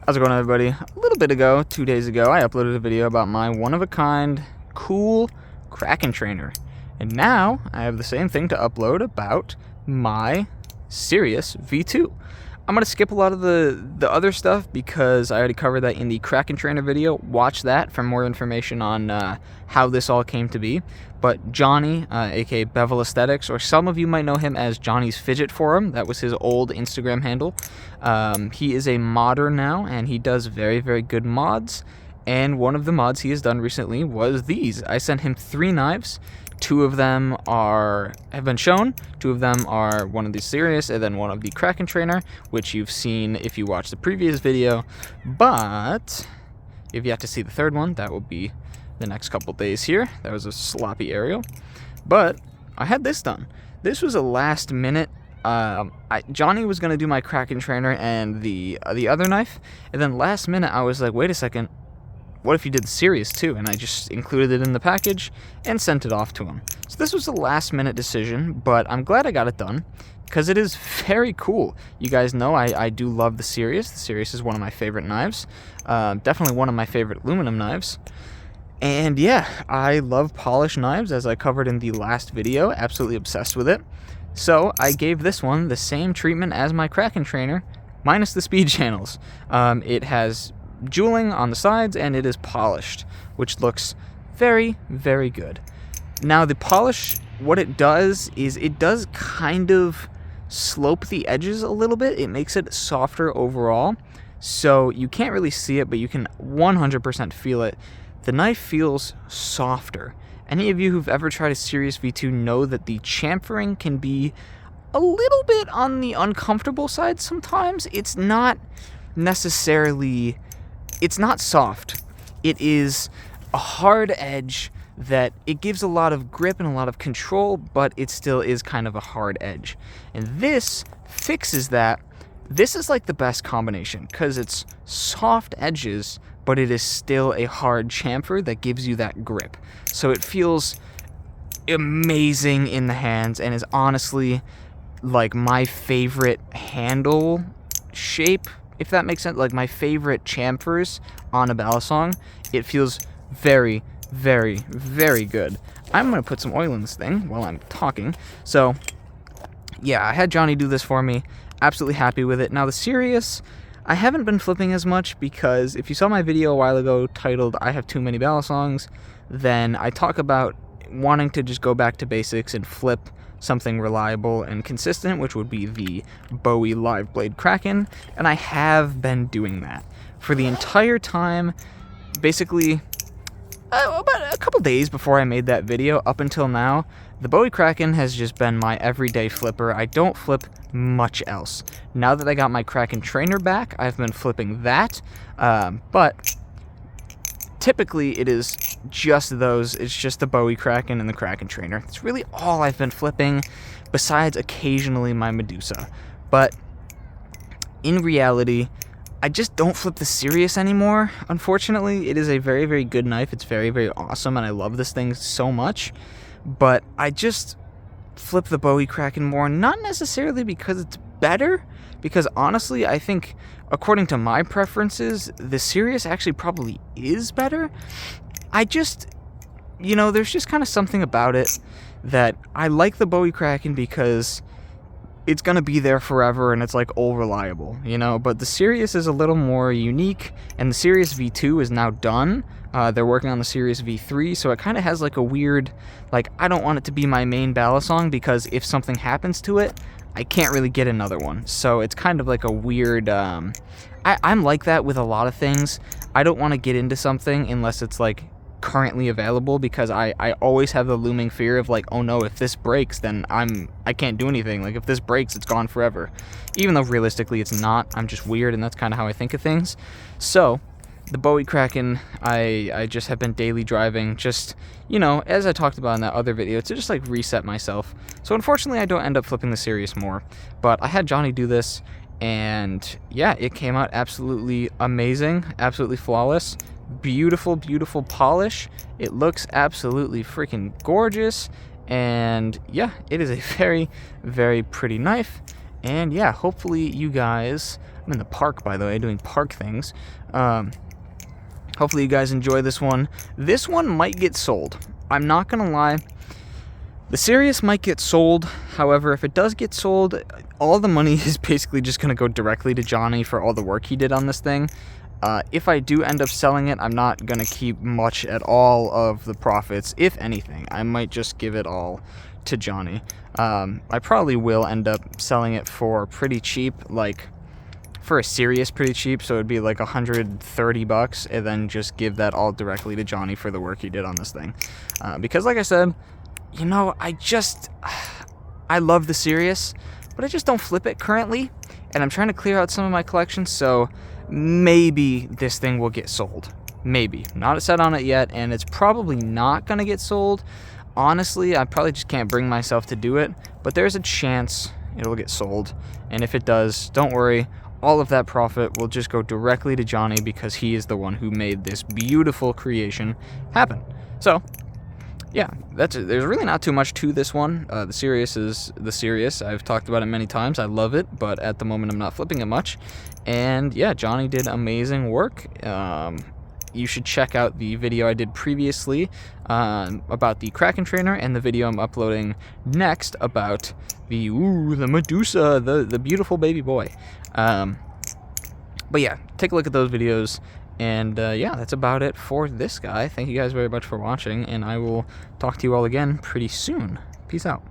How's it going, everybody? A little bit ago, 2 days ago, I uploaded a video about my one-of-a-kind, cool Kraken trainer. And now, I have the same thing to upload about my Sirius V2. I'm going to skip a lot of the other stuff because I already covered that in the Kraken trainer video. Watch that for more information on how this all came to be. But Johnny, aka Bevel Aesthetics, or some of you might know him as Johnny's Fidget Forum. That was his old Instagram handle. He is a modder now, and he does very, very good mods. And one of the mods he has done recently was these. I sent him 3 knives. 2 of them have been shown. 2 of them are one of the Sirius and then one of the Kraken trainer, which you've seen if you watched the previous video. But if you have to see the 3rd one, that will be the next couple days here. That was a sloppy aerial. But I had this done. This was a last minute. Johnny was going to do my Kraken trainer and the other knife. And then last minute I was like, wait a second. What if you did the Sirius too? And I just included it in the package and sent it off to him. So this was a last minute decision, but I'm glad I got it done because it is very cool. You guys know I do love the Sirius. The Sirius is one of my favorite knives. Definitely one of my favorite aluminum knives. And yeah, I love polished knives, as I covered in the last video. Absolutely obsessed with it. So I gave this one the same treatment as my Kraken trainer, minus the speed channels. It has jeweling on the sides and it is polished, which looks very, very good. Now the polish, what it does is it does kind of slope the edges a little bit. It makes it softer overall, so you can't really see it, but you can 100% feel it. The knife feels softer. Any of you who've ever tried a Sirius V2 know that the chamfering can be a little bit on the uncomfortable side sometimes. It's not necessarily, it's not soft. It is a hard edge that it gives a lot of grip and a lot of control, but it still is kind of a hard edge. And this fixes that. This is like the best combination because it's soft edges, but it is still a hard chamfer that gives you that grip. So it feels amazing in the hands and is honestly like my favorite handle shape, if that makes sense. Like my favorite chamfers on a balisong. It feels very, very, very good. I'm going to put some oil in this thing while I'm talking. So yeah, I had Johnny do this for me. Absolutely happy with it. Now the Sirius, I haven't been flipping as much because if you saw my video a while ago titled I Have Too Many Balisongs, then I talk about wanting to just go back to basics and flip something reliable and consistent, which would be the Bowie Live Blade Kraken, and I have been doing that for the entire time. Basically, about a couple days before I made that video up until now, the Bowie Kraken has just been my everyday flipper. I don't flip much else. Now that I got my Kraken trainer back, I've been flipping that, but typically it is just those. It's just the Bowie Kraken and the Kraken trainer. It's really all I've been flipping, besides occasionally my Medusa. But in reality, I just don't flip the Sirius anymore. Unfortunately, it is a very, very good knife. It's very, very awesome, and I love this thing so much. But I just flip the Bowie Kraken more, not necessarily because it's better, because honestly, I think, according to my preferences, the Sirius actually probably is better. I just, there's just kind of something about it that I like the Bowie Kraken because it's going to be there forever and it's like all reliable, but the Sirius is a little more unique, and the Sirius V2 is now done. They're working on the Sirius V3, so it kind of has like a weird, like, I don't want it to be my main balisong because if something happens to it, I can't really get another one. So it's kind of like a weird, I'm like that with a lot of things. I don't want to get into something unless it's like currently available, because I always have the looming fear of like, oh no, if this breaks, then I can't do anything. Like if this breaks, it's gone forever. Even though realistically it's not. I'm just weird, and that's kind of how I think of things. So the Bowie Kraken, I just have been daily driving, just, as I talked about in that other video, to just like reset myself. So unfortunately I don't end up flipping the Sirius more, but I had Johnny do this, and yeah, it came out absolutely amazing, absolutely flawless. Beautiful, beautiful polish. It looks absolutely freaking gorgeous, and yeah, it is a very, very pretty knife. And yeah, hopefully you guys, I'm in the park, by the way, doing park things. Hopefully you guys enjoy this one. This one might get sold. I'm not going to lie. The Sirius might get sold. However, if it does get sold, all the money is basically just going to go directly to Johnny for all the work he did on this thing. If I do end up selling it, I'm not going to keep much at all of the profits. If anything, I might just give it all to Johnny. I probably will end up selling it for pretty cheap, like for a Sirius pretty cheap, so it'd be like $130, and then just give that all directly to Johnny for the work he did on this thing. Because like I said, you know, I love the Sirius, but I just don't flip it currently, and I'm trying to clear out some of my collections, so maybe this thing will get sold. Maybe. Not set on it yet, and it's probably not going to get sold. Honestly, I probably just can't bring myself to do it, but there's a chance it'll get sold, and if it does, don't worry. All of that profit will just go directly to Johnny because he is the one who made this beautiful creation happen. So, yeah, there's really not too much to this one. The Sirius is the Sirius. I've talked about it many times. I love it, but at the moment I'm not flipping it much. And yeah, Johnny did amazing work. You should check out the video I did previously about the Kraken trainer, and the video I'm uploading next about the Medusa, the beautiful baby boy. But yeah, take a look at those videos, and yeah, that's about it for this guy. Thank you guys very much for watching, and I will talk to you all again pretty soon. Peace out.